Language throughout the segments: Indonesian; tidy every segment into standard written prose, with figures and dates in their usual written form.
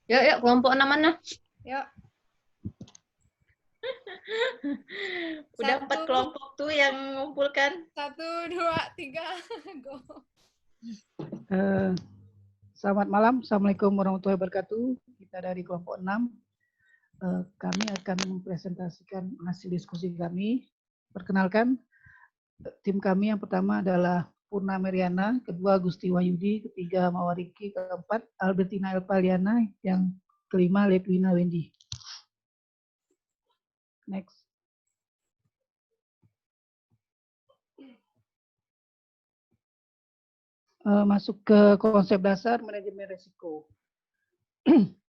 Yuk, yuk, kelompok 6 mana? Yuk. Udah 4 kelompok tuh yang ngumpulkan. 1, 2, 3, go. Selamat malam, Assalamualaikum warahmatullahi wabarakatuh. Kita dari kelompok 6. Kami akan mempresentasikan hasil diskusi kami. Perkenalkan, tim kami yang pertama adalah Purna Meriana, kedua Gusti Wahyudi, ketiga Mawariki, keempat Albertina Elpaliana, yang kelima Lepwina Wendy. Next. Masuk ke konsep dasar manajemen risiko.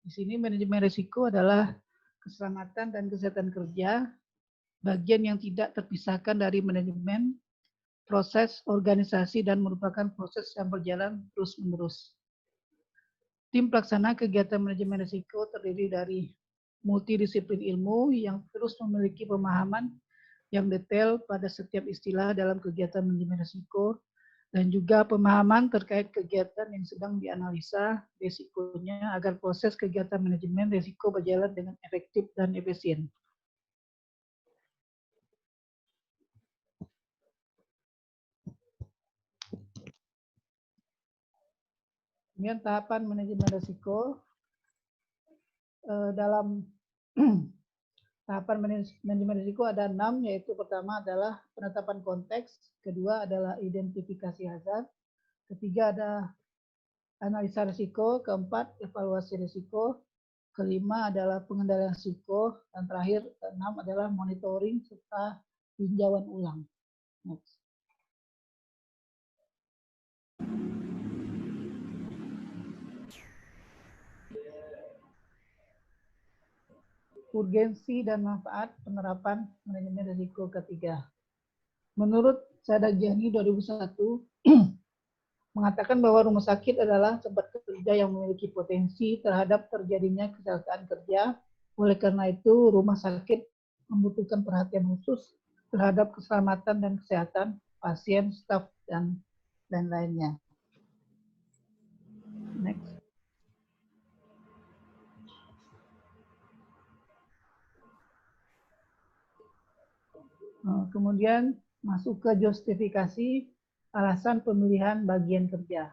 Di sini manajemen risiko adalah keselamatan dan kesehatan kerja, bagian yang tidak terpisahkan dari manajemen, proses, organisasi, dan merupakan proses yang berjalan terus-menerus. Tim pelaksana kegiatan manajemen risiko terdiri dari multidisiplin ilmu yang terus memiliki pemahaman yang detail pada setiap istilah dalam kegiatan manajemen risiko, dan juga pemahaman terkait kegiatan yang sedang dianalisa risikonya agar proses kegiatan manajemen risiko berjalan dengan efektif dan efisien. Kemudian tahapan manajemen risiko dalam tahapan manajemen risiko ada 6, yaitu pertama adalah penetapan konteks, kedua adalah identifikasi hazard, ketiga ada analisa risiko, keempat evaluasi risiko, kelima adalah pengendalian risiko, dan terakhir keenam adalah monitoring serta tinjauan ulang. Next. Urgensi dan manfaat penerapan manajemen risiko ketiga. Menurut Sadak Jani 2001 mengatakan bahwa rumah sakit adalah tempat kerja yang memiliki potensi terhadap terjadinya kecelakaan kerja. Oleh karena itu, rumah sakit membutuhkan perhatian khusus terhadap keselamatan dan kesehatan pasien, staf, dan lain-lainnya. Next. Kemudian masuk ke justifikasi alasan pemilihan bagian kerja.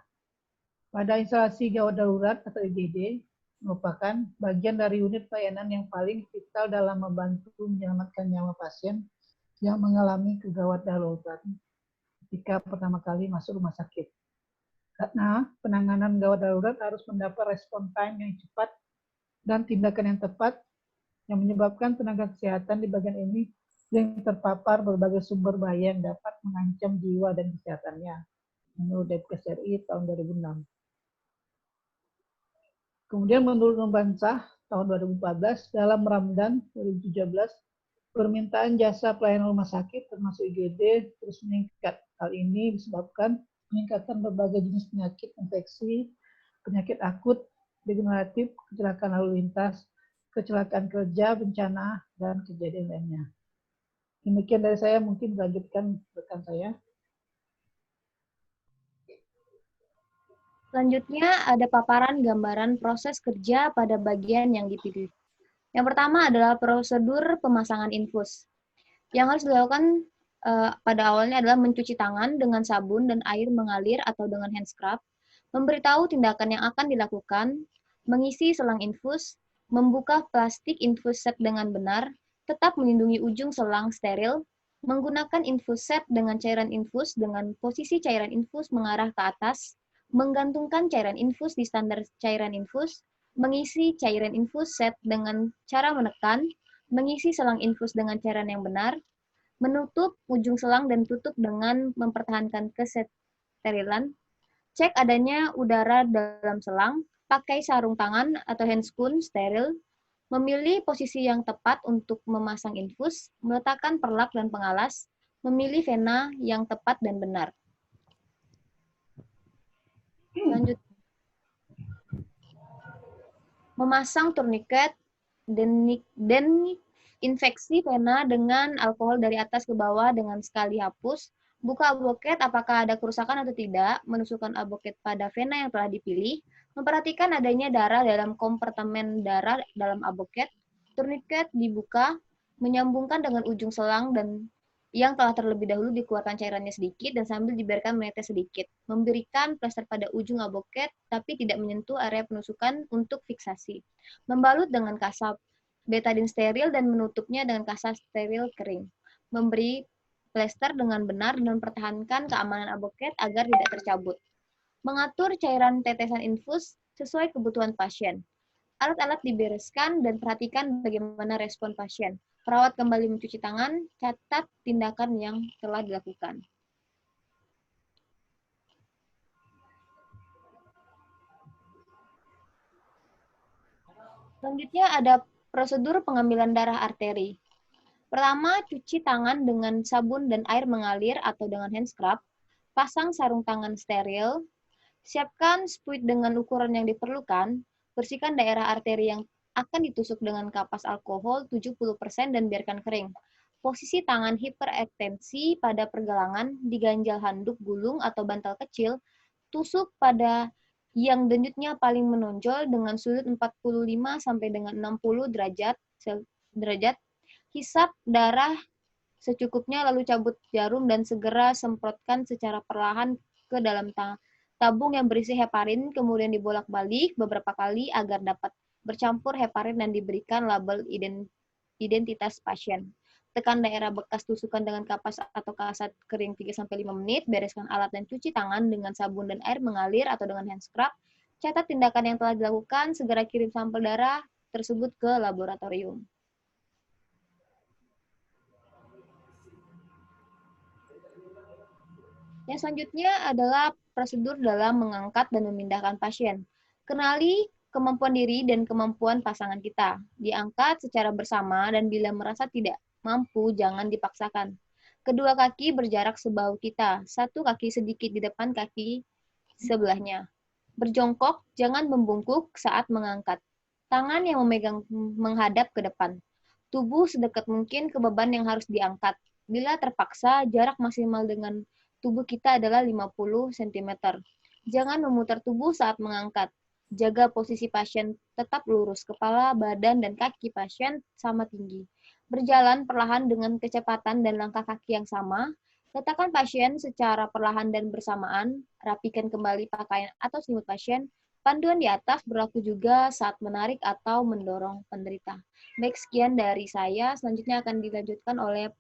Pada instalasi gawat darurat atau IGD merupakan bagian dari unit pelayanan yang paling vital dalam membantu menyelamatkan nyawa pasien yang mengalami kegawat darurat ketika pertama kali masuk rumah sakit. Karena penanganan gawat darurat harus mendapat respon time yang cepat dan tindakan yang tepat yang menyebabkan tenaga kesehatan di bagian ini yang terpapar berbagai sumber bahaya yang dapat mengancam jiwa dan kesehatannya, menurut Depkes RI tahun 2006. Kemudian menurut Membansah tahun 2014, dalam Ramadan 2017, permintaan jasa pelayanan rumah sakit termasuk IGD terus meningkat. Hal ini disebabkan peningkatan berbagai jenis penyakit infeksi, penyakit akut, degeneratif, kecelakaan lalu lintas, kecelakaan kerja, bencana, dan kejadian lainnya. Demikian dari saya, mungkin melanjutkan rekan saya. Selanjutnya ada paparan gambaran proses kerja pada bagian yang dipilih. Yang pertama adalah prosedur pemasangan infus. Yang harus dilakukan pada awalnya adalah mencuci tangan dengan sabun dan air mengalir atau dengan hand scrub, memberitahu tindakan yang akan dilakukan, mengisi selang infus, membuka plastik infus set dengan benar, tetap melindungi ujung selang steril, menggunakan infus set dengan cairan infus dengan posisi cairan infus mengarah ke atas, menggantungkan cairan infus di standar cairan infus, mengisi cairan infus set dengan cara menekan, mengisi selang infus dengan cairan yang benar, menutup ujung selang dan tutup dengan mempertahankan kesterilan, cek adanya udara dalam selang, pakai sarung tangan atau handscoon steril, memilih posisi yang tepat untuk memasang infus, meletakkan perlak dan pengalas, memilih vena yang tepat dan benar. Lanjut. Memasang tourniquet, infeksi vena dengan alkohol dari atas ke bawah dengan sekali hapus, Buka aboket apakah ada kerusakan atau tidak, menusukkan aboket pada vena yang telah dipilih, memperhatikan adanya darah dalam kompartemen darah dalam aboket, turniket dibuka, menyambungkan dengan ujung selang dan yang telah terlebih dahulu dikeluarkan cairannya sedikit dan sambil dibiarkan menetes sedikit. Memberikan plester pada ujung aboket tapi tidak menyentuh area penusukan untuk fiksasi. Membalut dengan kasa betadin steril dan menutupnya dengan kasa steril kering. Memberi plester dengan benar dan mempertahankan keamanan aboket agar tidak tercabut. Mengatur cairan tetesan infus sesuai kebutuhan pasien. Alat-alat dibereskan dan perhatikan bagaimana respon pasien. Perawat kembali mencuci tangan, catat tindakan yang telah dilakukan. Selanjutnya ada prosedur pengambilan darah arteri. Pertama, cuci tangan dengan sabun dan air mengalir atau dengan hand scrub. Pasang sarung tangan steril. Siapkan spuit dengan ukuran yang diperlukan. Bersihkan daerah arteri yang akan ditusuk dengan kapas alkohol 70% dan biarkan kering. Posisi tangan hiperekstensi pada pergelangan, diganjal handuk gulung atau bantal kecil, tusuk pada yang denyutnya paling menonjol dengan sudut 45 sampai dengan 60 derajat, hisap darah secukupnya lalu cabut jarum dan segera semprotkan secara perlahan ke dalam tabung yang berisi heparin, kemudian dibolak-balik beberapa kali agar dapat bercampur heparin dan diberikan label identitas pasien. Tekan daerah bekas tusukan dengan kapas atau kasat kering 3-5 menit, bereskan alat dan cuci tangan dengan sabun dan air mengalir atau dengan hand scrub. Catat tindakan yang telah dilakukan, segera kirim sampel darah tersebut ke laboratorium. Yang selanjutnya adalah prosedur dalam mengangkat dan memindahkan pasien. Kenali kemampuan diri dan kemampuan pasangan kita. Diangkat secara bersama dan bila merasa tidak mampu, jangan dipaksakan. Kedua kaki berjarak sebahu kita, satu kaki sedikit di depan kaki sebelahnya. Berjongkok, jangan membungkuk saat mengangkat. Tangan yang memegang menghadap ke depan. Tubuh sedekat mungkin ke beban yang harus diangkat. Bila terpaksa, jarak maksimal dengan tubuh kita adalah 50 cm. Jangan memutar tubuh saat mengangkat. Jaga posisi pasien tetap lurus, kepala, badan, dan kaki pasien sama tinggi. Berjalan perlahan dengan kecepatan dan langkah kaki yang sama. Letakkan pasien secara perlahan dan bersamaan. Rapikan kembali pakaian atau selimut pasien. Panduan di atas berlaku juga saat menarik atau mendorong penderita. Baik, sekian dari saya. Selanjutnya akan dilanjutkan oleh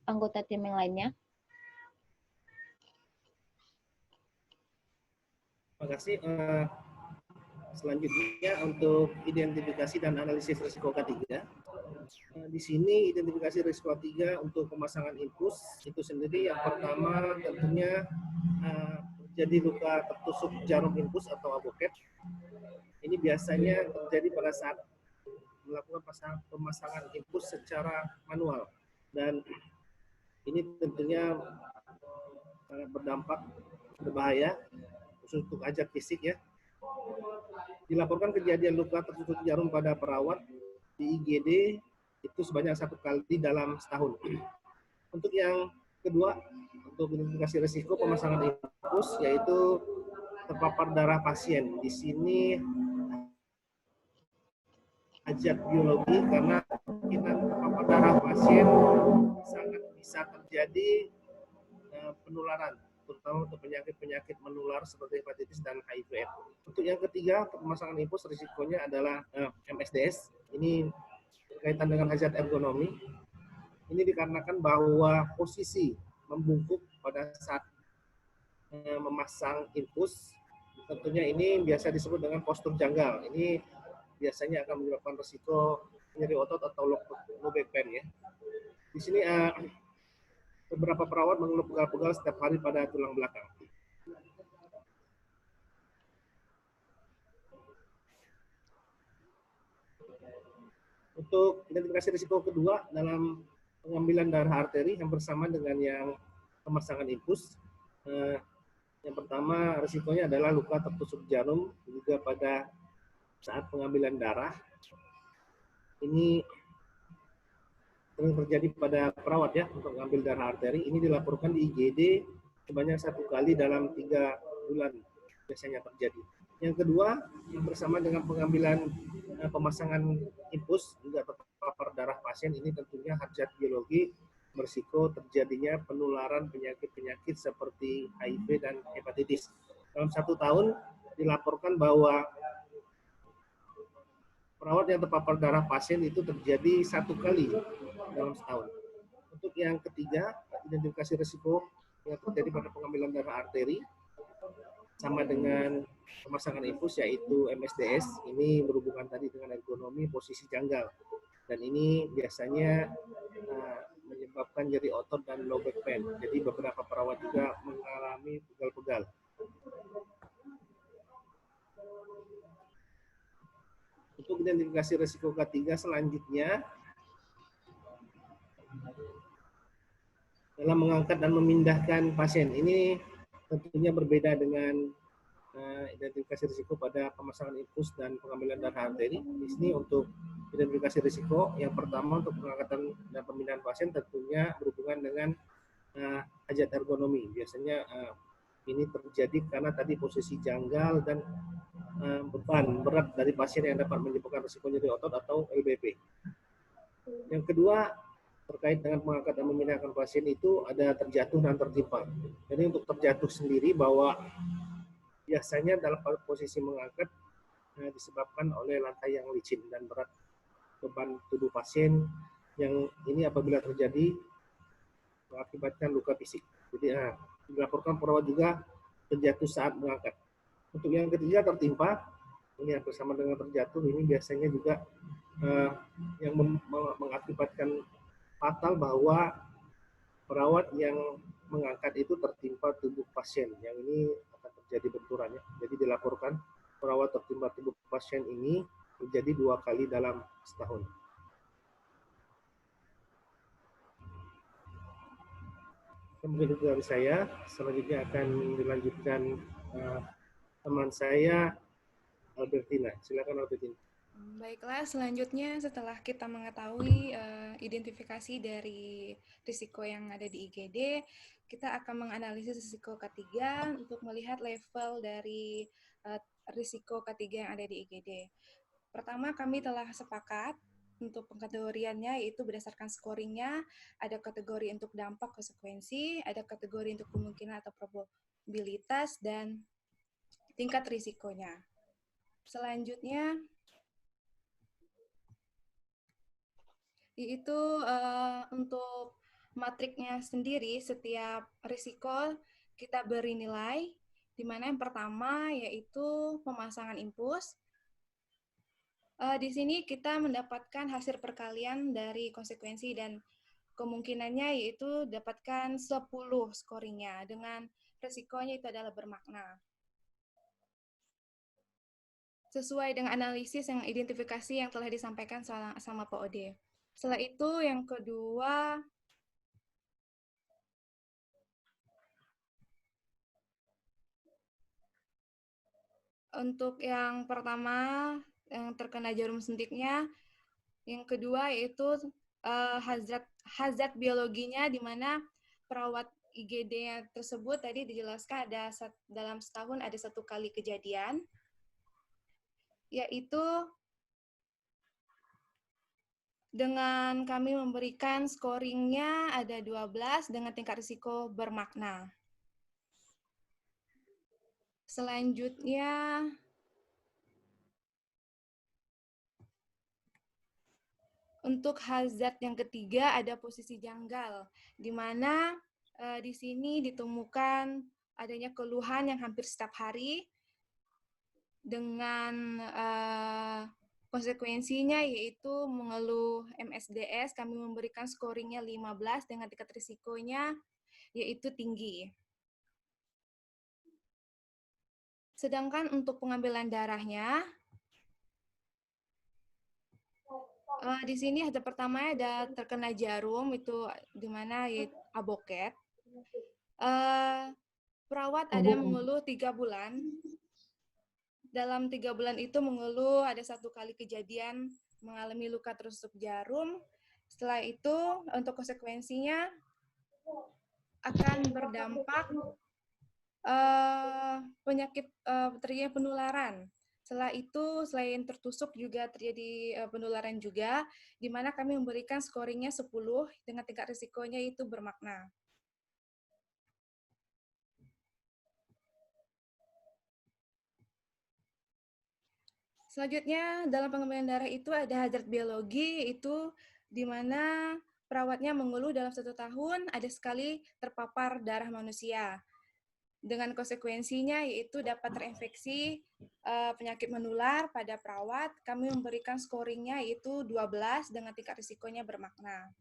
anggota tim yang lainnya. Terima kasih. Selanjutnya untuk identifikasi dan analisis risiko K3. Di sini identifikasi risiko K3 untuk pemasangan infus itu sendiri yang pertama tentunya jadi luka tertusuk jarum infus atau aboket. Ini biasanya terjadi pada saat melakukan pemasangan infus secara manual dan ini tentunya sangat berdampak berbahaya khusus untuk hajat fisik ya. Dilaporkan kejadian luka tertusuk jarum pada perawat di IGD itu sebanyak 1 kali dalam setahun. Untuk yang kedua, untuk identifikasi risiko pemasangan infus yaitu terpapar darah pasien. Di sini hajat biologi karena kemungkinan terpapar darah pasien sangat bisa terjadi penularan, terutama untuk penyakit-penyakit menular seperti hepatitis dan HIV. Untuk yang ketiga, pemasangan infus risikonya adalah MSDS. Ini berkaitan dengan hajat ergonomi. Ini dikarenakan bahwa posisi membungkuk pada saat memasang infus, tentunya ini biasa disebut dengan postur janggal. Ini biasanya akan menyebabkan risiko nyeri otot atau low back pain ya. Di sini beberapa perawat mengeluh pegal-pegal setiap hari pada tulang belakang. Untuk identifikasi risiko kedua dalam pengambilan darah arteri yang bersama dengan yang pemasangan infus. Yang pertama risikonya adalah luka tertusuk jarum juga pada saat pengambilan darah. Ini sering terjadi pada perawat ya untuk mengambil darah arteri. Ini dilaporkan di IGD sebanyak 1 kali dalam 3 bulan biasanya terjadi. Yang kedua, bersama dengan pengambilan pemasangan infus juga terpapar darah pasien, ini tentunya hajat biologi berisiko terjadinya penularan penyakit-penyakit seperti HIV dan hepatitis. Dalam 1 tahun dilaporkan bahwa perawat yang terpapar darah pasien itu terjadi 1 kali dalam setahun. Untuk yang ketiga, identifikasi risiko yang terjadi pada pengambilan darah arteri sama dengan pemasangan infus yaitu MSDS. Ini berhubungan tadi dengan ergonomi posisi janggal, dan ini biasanya menyebabkan nyeri otot dan low back pain. Jadi beberapa perawat juga mengalami pegal-pegal. Untuk identifikasi risiko ketiga selanjutnya dalam mengangkat dan memindahkan pasien. Ini tentunya berbeda dengan identifikasi risiko pada pemasangan infus dan pengambilan darah arteri. Di sini untuk identifikasi risiko, yang pertama untuk pengangkatan dan pemindahan pasien tentunya berhubungan dengan hajat ergonomi. Biasanya ini terjadi karena tadi posisi janggal dan beban berat dari pasien yang dapat menyebabkan risiko nyeri otot atau LBP. Yang kedua, terkait dengan mengangkat dan memindahkan pasien itu ada terjatuh dan tertimpa. Jadi untuk terjatuh sendiri bahwa biasanya dalam posisi mengangkat disebabkan oleh lantai yang licin dan berat beban tubuh pasien, yang ini apabila terjadi mengakibatkan luka fisik. Jadi dilaporkan perawat juga terjatuh saat mengangkat. Untuk yang ketiga tertimpa, ini hampir sama dengan terjatuh, ini biasanya juga yang mengakibatkan fatal bahwa perawat yang mengangkat itu tertimpa tubuh pasien, yang ini akan terjadi benturannya. Jadi dilaporkan perawat tertimpa tubuh pasien ini terjadi 2 kali dalam setahun. Mungkin itu dari saya. Selanjutnya akan dilanjutkan teman saya, Albertina. Silakan Albertina. Baiklah, selanjutnya setelah kita mengetahui identifikasi dari risiko yang ada di IGD, kita akan menganalisis risiko ketiga untuk melihat level dari risiko ketiga yang ada di IGD. Pertama, kami telah sepakat untuk pengkategoriannya, yaitu berdasarkan scoringnya, ada kategori untuk dampak konsekuensi, ada kategori untuk kemungkinan atau probabilitas, dan tingkat risikonya. Selanjutnya, yaitu untuk matriknya sendiri, setiap risiko kita beri nilai, di mana yang pertama yaitu pemasangan infus. Di sini kita mendapatkan hasil perkalian dari konsekuensi dan kemungkinannya, yaitu dapatkan 10 scoringnya, dengan risikonya itu adalah bermakna. Sesuai dengan analisis yang identifikasi yang telah disampaikan sama Pak Ode. Setelah itu yang kedua, untuk yang pertama yang terkena jarum suntiknya, yang kedua yaitu hazard biologinya, di mana perawat IGD tersebut tadi dijelaskan ada dalam setahun ada 1 kali kejadian, yaitu dengan kami memberikan scoringnya ada 12 dengan tingkat risiko bermakna. Selanjutnya, untuk hazard yang ketiga ada posisi janggal, di mana di sini ditemukan adanya keluhan yang hampir setiap hari dengan konsekuensinya yaitu mengeluh MSDS. Kami memberikan scoringnya 15 dengan tingkat risikonya yaitu tinggi. Sedangkan untuk pengambilan darahnya, di sini ada pertama ada terkena jarum, itu di mana yaitu aboket. Perawat ada mengeluh 3 bulan. Dalam 3 bulan itu mengeluh ada 1 kali kejadian mengalami luka tertusuk jarum, Setelah itu, untuk konsekuensinya akan berdampak penyakit terjadi penularan. Setelah itu, selain tertusuk juga terjadi penularan juga, di mana kami memberikan scoringnya 10 dengan tingkat risikonya itu bermakna. Selanjutnya, dalam pengembalian darah itu ada hazard biologi, itu di mana perawatnya mengeluh dalam 1 tahun ada sekali terpapar darah manusia. Dengan konsekuensinya yaitu dapat terinfeksi penyakit menular pada perawat, kami memberikan scoringnya yaitu 12 dengan tingkat risikonya bermakna.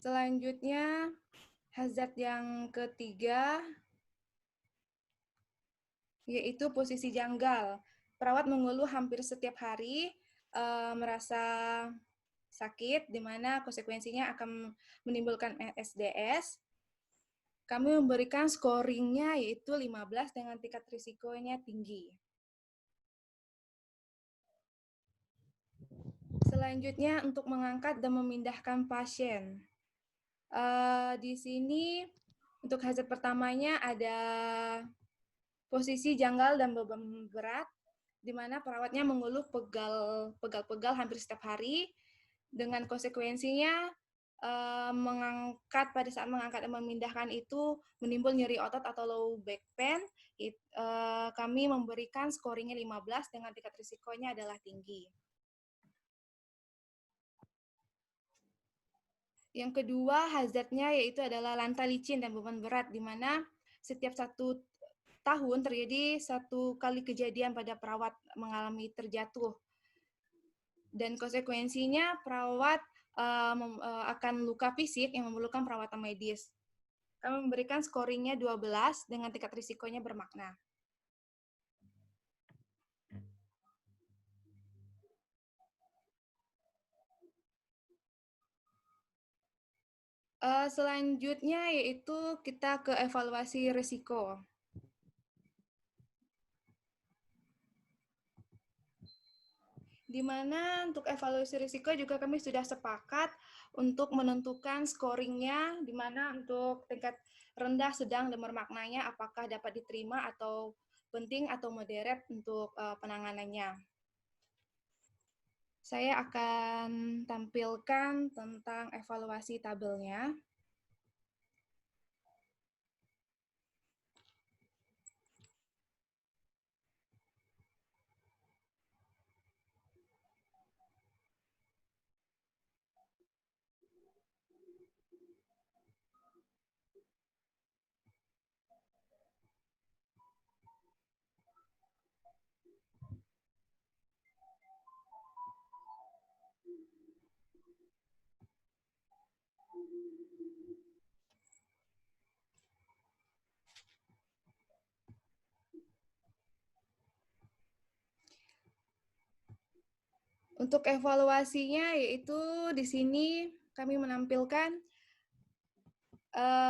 Selanjutnya, hazard yang ketiga yaitu posisi janggal. Perawat mengeluh hampir setiap hari, merasa sakit, di mana konsekuensinya akan menimbulkan SDS. Kami memberikan scoringnya yaitu 15 dengan tingkat risikonya tinggi. Selanjutnya untuk mengangkat dan memindahkan pasien. Di sini untuk hazard pertamanya ada posisi janggal dan beban berat, di mana perawatnya mengeluh pegal-pegal hampir setiap hari. Dengan konsekuensinya pada saat mengangkat dan memindahkan itu menimbul nyeri otot atau low back pain, kami memberikan scoringnya 15 dengan tingkat risikonya adalah tinggi. Yang kedua, hazardnya yaitu adalah lantai licin dan beban berat, di mana setiap 1 tahun terjadi 1 kali kejadian pada perawat mengalami terjatuh. Dan konsekuensinya perawat akan luka fisik yang memerlukan perawatan medis. Kami memberikan scoringnya 12 dengan tingkat risikonya bermakna. Selanjutnya yaitu kita ke evaluasi risiko. Di mana untuk evaluasi risiko juga kami sudah sepakat untuk menentukan scoringnya, di mana untuk tingkat rendah, sedang, dan bermaknanya apakah dapat diterima atau penting atau moderate untuk penanganannya. Saya akan tampilkan tentang evaluasi tabelnya. Untuk evaluasinya yaitu di sini kami menampilkan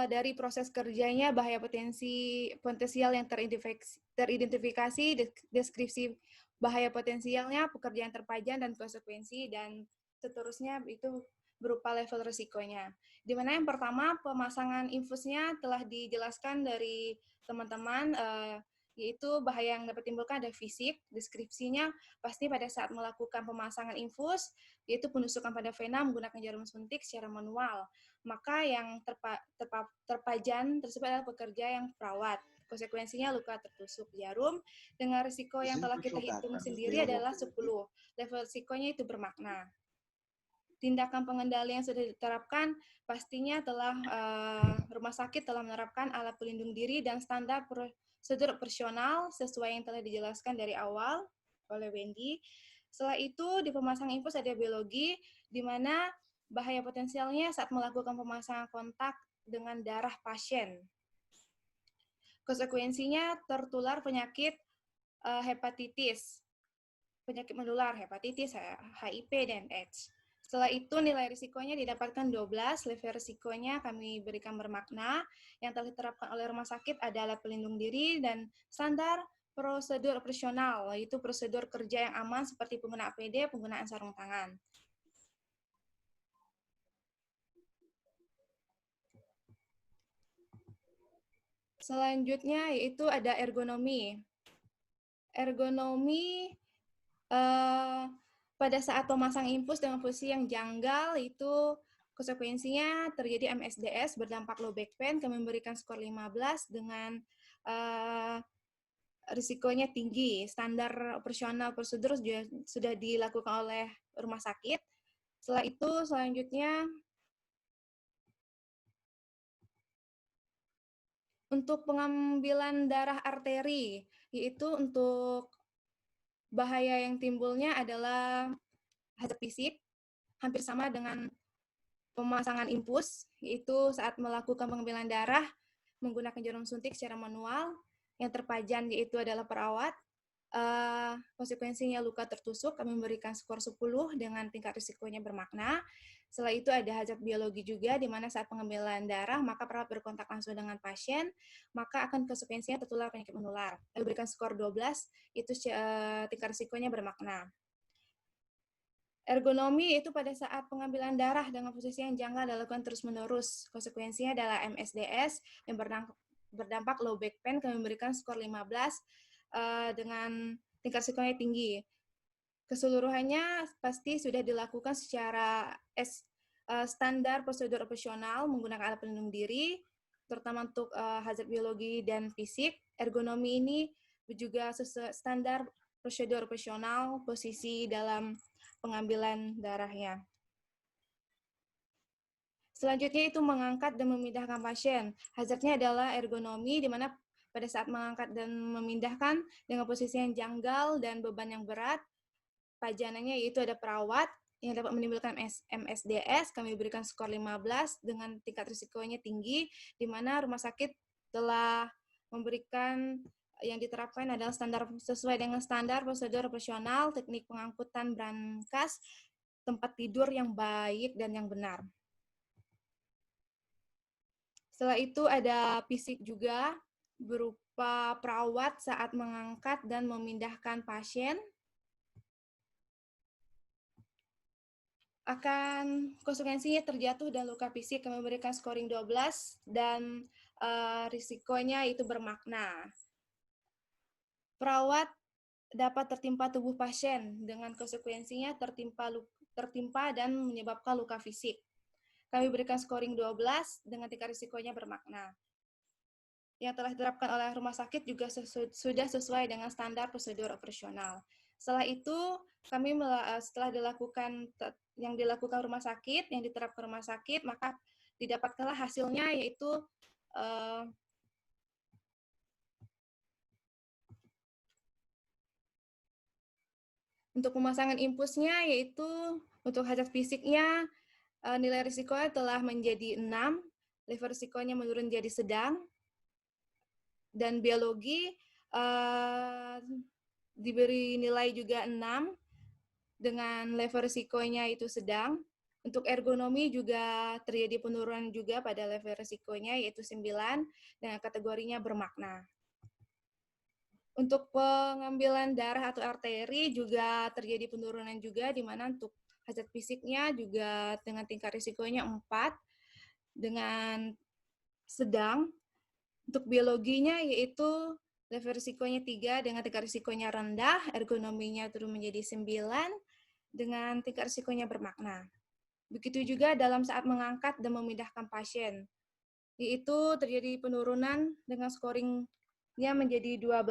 dari proses kerjanya, bahaya potensial yang teridentifikasi, deskripsi bahaya potensialnya, pekerjaan terpajan, dan konsekuensi, dan seterusnya itu berupa level risikonya. Di mana yang pertama, pemasangan infusnya telah dijelaskan dari teman-teman, yaitu bahaya yang dapat timbulkan ada fisik, deskripsinya pasti pada saat melakukan pemasangan infus, yaitu penusukan pada vena menggunakan jarum suntik secara manual. Maka yang terpajan tersebut adalah pekerja yang perawat. Konsekuensinya luka tertusuk jarum dengan risiko yang telah kita hitung sendiri adalah 10. Level risikonya itu bermakna. Tindakan pengendali yang sudah diterapkan pastinya telah rumah sakit telah menerapkan alat pelindung diri dan standar prosedur operasional sesuai yang telah dijelaskan dari awal oleh Wendy. Setelah itu di pemasang infus ada biologi, di mana bahaya potensialnya saat melakukan pemasangan kontak dengan darah pasien. Konsekuensinya tertular penyakit hepatitis, penyakit menular, hepatitis, HIV, dan AIDS. Setelah itu nilai risikonya didapatkan 12, level risikonya kami berikan bermakna. Yang telah diterapkan oleh rumah sakit adalah pelindung diri dan standar prosedur operasional, yaitu prosedur kerja yang aman seperti penggunaan APD, penggunaan sarung tangan. Selanjutnya yaitu ada ergonomi. Ergonomi pada saat pemasang infus dengan posisi yang janggal itu konsekuensinya terjadi MSDS berdampak low back pain, kami memberikan skor 15 dengan risikonya tinggi. Standar operasional prosedur sudah dilakukan oleh rumah sakit. Setelah itu selanjutnya untuk pengambilan darah arteri, yaitu untuk bahaya yang timbulnya adalah hazard fisik, hampir sama dengan pemasangan infus, yaitu saat melakukan pengambilan darah menggunakan jarum suntik secara manual, yang terpajan yaitu adalah perawat. Konsekuensinya luka tertusuk, kami memberikan skor 10 dengan tingkat risikonya bermakna. Setelah itu ada hazard biologi juga, di mana saat pengambilan darah, maka perawat berkontak langsung dengan pasien, maka akan konsekuensinya tertular penyakit menular. Kami berikan skor 12, itu tingkat risikonya bermakna. Ergonomi itu pada saat pengambilan darah dengan posisi yang janggal dilakukan terus-menerus. Konsekuensinya adalah MSDS yang berdampak low back pain, kami memberikan skor 15 dengan tingkat risikonya tinggi. Keseluruhannya pasti sudah dilakukan secara standar prosedur operasional menggunakan alat pelindung diri, terutama untuk hazard biologi dan fisik. Ergonomi ini juga standar prosedur operasional posisi dalam pengambilan darahnya. Selanjutnya itu mengangkat dan memindahkan pasien. Hazardnya adalah ergonomi, di mana pada saat mengangkat dan memindahkan dengan posisi yang janggal dan beban yang berat, pajanannya yaitu ada perawat yang dapat menimbulkan MSDS, kami berikan skor 15 dengan tingkat risikonya tinggi, di mana rumah sakit telah memberikan yang diterapkan adalah sesuai dengan standar prosedur operasional, teknik pengangkutan brankas, tempat tidur yang baik dan yang benar. Setelah itu ada fisik juga, berupa perawat saat mengangkat dan memindahkan pasien. Akan konsekuensinya terjatuh dan luka fisik, kami memberikan scoring 12 dan risikonya itu bermakna. Perawat dapat tertimpa tubuh pasien dengan konsekuensinya tertimpa dan menyebabkan luka fisik. Kami berikan scoring 12 dengan tingkat risikonya bermakna. Yang telah diterapkan oleh rumah sakit juga sudah sesuai dengan standar prosedur operasional. Setelah itu, kami setelah yang dilakukan rumah sakit, yang diterapkan rumah sakit, maka didapatkanlah hasilnya, yaitu untuk pemasangan infusnya, yaitu untuk hazard fisiknya, nilai risikonya telah menjadi 6, level risikonya menurun jadi sedang, dan biologi diberi nilai juga 6, dengan level risikonya itu sedang. Untuk ergonomi juga terjadi penurunan juga pada level risikonya, yaitu 9, dengan kategorinya bermakna. Untuk pengambilan darah atau arteri juga terjadi penurunan juga, di mana untuk hazard fisiknya juga dengan tingkat risikonya 4, dengan sedang. Untuk biologinya yaitu level risikonya 3 dengan tingkat risikonya rendah, ergonominya turun menjadi 9 dengan tingkat risikonya bermakna. Begitu juga dalam saat mengangkat dan memindahkan pasien, yaitu terjadi penurunan dengan scoringnya menjadi 12,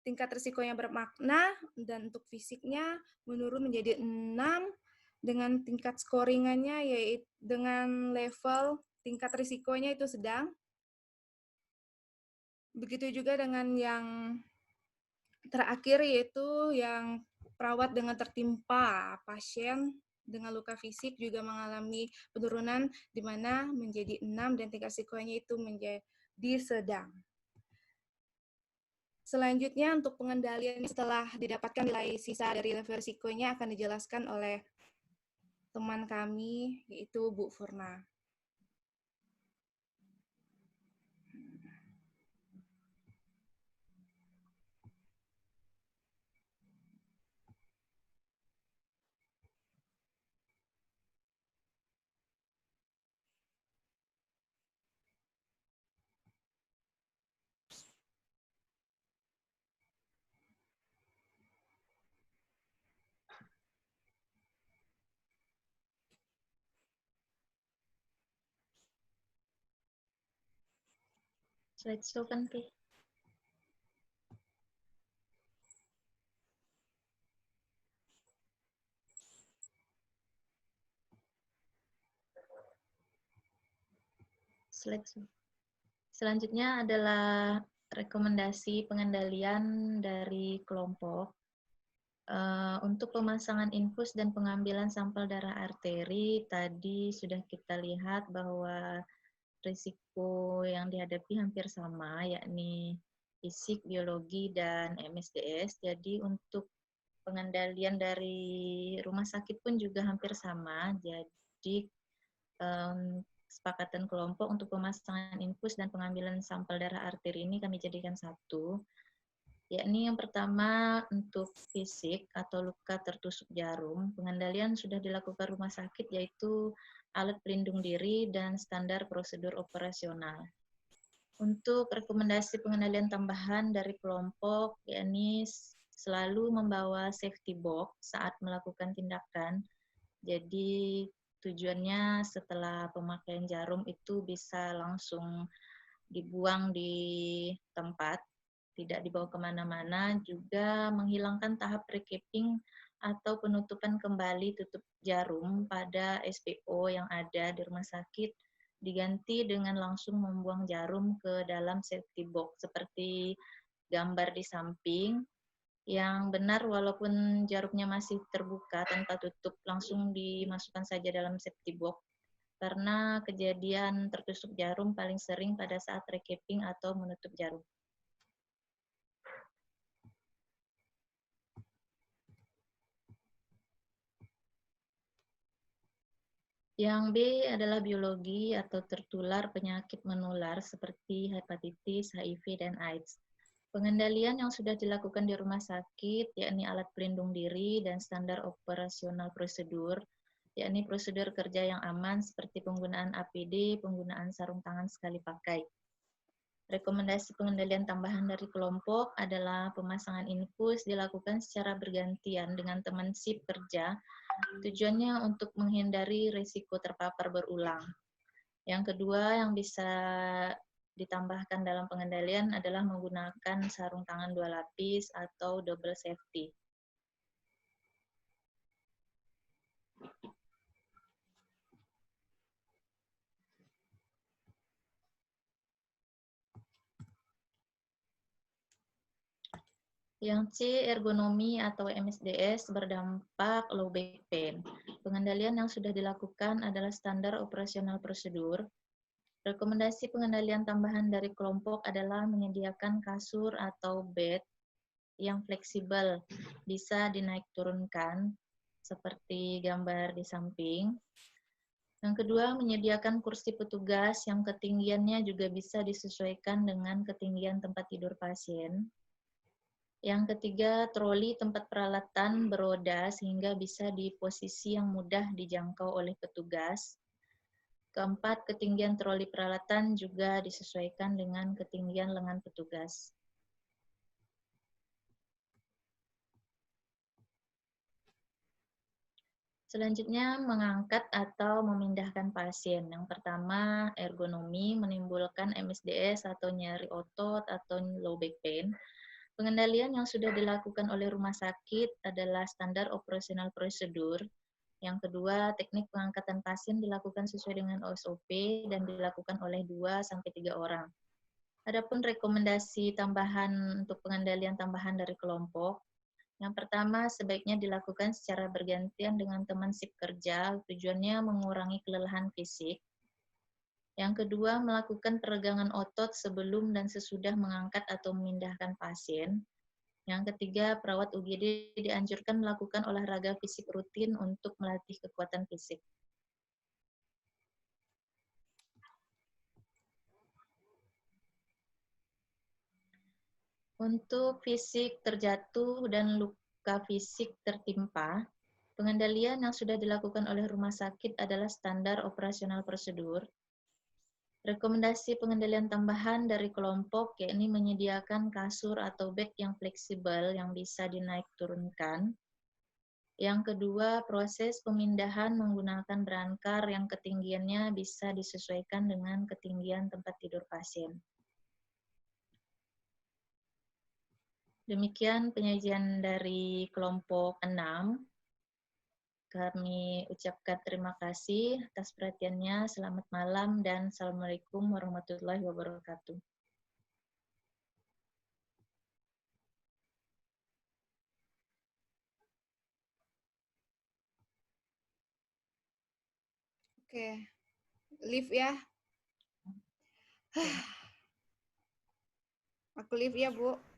tingkat risikonya bermakna, dan untuk fisiknya menurun menjadi 6 dengan tingkat scoringannya yaitu dengan level tingkat risikonya itu sedang. Begitu juga dengan yang terakhir, yaitu yang perawat dengan tertimpa pasien dengan luka fisik juga mengalami penurunan, di mana menjadi 6 dan tingkat risikonya itu menjadi sedang. Selanjutnya untuk pengendalian setelah didapatkan nilai sisa dari level risikonya akan dijelaskan oleh teman kami, yaitu Bu Furna. Slideshow kan, Pi? Slideshow. Selanjutnya adalah rekomendasi pengendalian dari kelompok. Untuk pemasangan infus dan pengambilan sampel darah arteri, tadi sudah kita lihat bahwa risiko yang dihadapi hampir sama, yakni fisik, biologi, dan MSDS. Jadi untuk pengendalian dari rumah sakit pun juga hampir sama. Jadi kesepakatan kelompok untuk pemasangan infus dan pengambilan sampel darah arteri ini kami jadikan satu, yakni yang pertama untuk fisik atau luka tertusuk jarum. Pengendalian sudah dilakukan rumah sakit, yaitu alat pelindung diri dan standar prosedur operasional. Untuk rekomendasi pengendalian tambahan dari kelompok, yakni selalu membawa safety box saat melakukan tindakan. Jadi tujuannya setelah pemakaian jarum itu bisa langsung dibuang di tempat, tidak dibawa kemana-mana, juga menghilangkan tahap recapping atau penutupan kembali tutup jarum pada SPO yang ada di rumah sakit, diganti dengan langsung membuang jarum ke dalam safety box seperti gambar di samping. Yang benar, walaupun jarumnya masih terbuka tanpa tutup, langsung dimasukkan saja dalam safety box, karena kejadian tertusuk jarum paling sering pada saat recapping atau menutup jarum. Yang B adalah biologi atau tertular penyakit menular seperti hepatitis, HIV, dan AIDS. Pengendalian yang sudah dilakukan di rumah sakit, yakni alat pelindung diri dan standar operasional prosedur, yakni prosedur kerja yang aman seperti penggunaan APD, penggunaan sarung tangan sekali pakai. Rekomendasi pengendalian tambahan dari kelompok adalah pemasangan infus dilakukan secara bergantian dengan teman sip kerja, tujuannya untuk menghindari risiko terpapar berulang. Yang kedua yang bisa ditambahkan dalam pengendalian adalah menggunakan sarung tangan 2 lapis atau double safety. Yang C, ergonomi atau MSDS berdampak low back pain. Pengendalian yang sudah dilakukan adalah standar operasional prosedur. Rekomendasi pengendalian tambahan dari kelompok adalah menyediakan kasur atau bed yang fleksibel, bisa dinaik turunkan, seperti gambar di samping. Yang kedua, menyediakan kursi petugas yang ketinggiannya juga bisa disesuaikan dengan ketinggian tempat tidur pasien. Yang ketiga, troli tempat peralatan beroda sehingga bisa di posisi yang mudah dijangkau oleh petugas. Keempat, ketinggian troli peralatan juga disesuaikan dengan ketinggian lengan petugas. Selanjutnya, mengangkat atau memindahkan pasien. Yang pertama, ergonomi menimbulkan MSDS atau nyeri otot atau low back pain. Pengendalian yang sudah dilakukan oleh rumah sakit adalah standar operasional prosedur. Yang kedua, teknik pengangkatan pasien dilakukan sesuai dengan SOP dan dilakukan oleh 2-3 orang. Adapun rekomendasi tambahan untuk pengendalian tambahan dari kelompok, yang pertama sebaiknya dilakukan secara bergantian dengan teman sip kerja, tujuannya mengurangi kelelahan fisik. Yang kedua, melakukan peregangan otot sebelum dan sesudah mengangkat atau memindahkan pasien. Yang ketiga, perawat UGD dianjurkan melakukan olahraga fisik rutin untuk melatih kekuatan fisik. Untuk fisik terjatuh dan luka fisik tertimpa, pengendalian yang sudah dilakukan oleh rumah sakit adalah standar operasional prosedur. Rekomendasi pengendalian tambahan dari kelompok yakni menyediakan kasur atau bed yang fleksibel yang bisa dinaik turunkan. Yang kedua, proses pemindahan menggunakan berangkar yang ketinggiannya bisa disesuaikan dengan ketinggian tempat tidur pasien. Demikian penyajian dari kelompok 6. Kami ucapkan terima kasih atas perhatiannya. Selamat malam dan Assalamualaikum warahmatullahi wabarakatuh. Oke, leave ya. Aku leave ya, Bu.